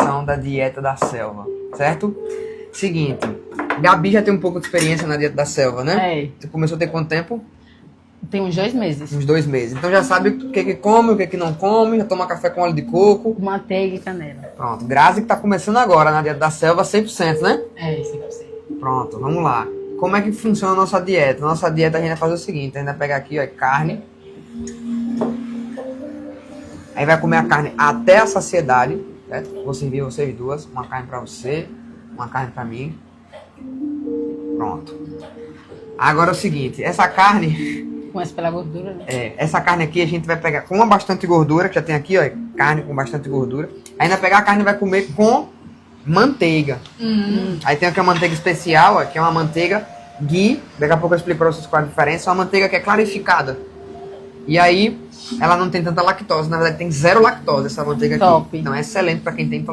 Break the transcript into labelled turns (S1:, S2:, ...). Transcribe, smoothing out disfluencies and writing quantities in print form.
S1: informação da dieta da selva, certo? Seguinte, Gabi já tem um pouco de experiência na dieta da selva, né?
S2: É.
S1: Você começou a ter quanto tempo?
S2: Tem uns 2 meses.
S1: Uns 2 meses. Então já sabe o que come, o que não come, já toma café com óleo de coco.
S2: Manteiga e canela.
S1: Pronto, Grazi que tá começando agora na dieta da selva 100%, né?
S2: É, 100%.
S1: Pronto, vamos lá. Como é que funciona a nossa dieta? Nossa dieta a gente vai fazer o seguinte, a gente vai pegar aqui, ó, carne. Aí vai comer a carne até a saciedade, certo? Vou servir vocês duas, uma carne pra você, uma carne pra mim. Pronto. Agora é o seguinte, essa carne,
S2: Começa pela gordura, né?
S1: essa carne aqui a gente vai pegar com bastante gordura, que já tem aqui, ó, carne com bastante gordura. Aí vai pegar a carne e vai comer com manteiga. Aí tem aqui a manteiga especial, ó, que é uma manteiga ghee. Daqui a pouco eu explico pra vocês qual é a diferença. É uma manteiga que é clarificada. E aí, ela não tem tanta lactose. Na verdade, tem 0 lactose essa manteiga aqui.
S2: Top.
S1: Então é excelente pra quem tem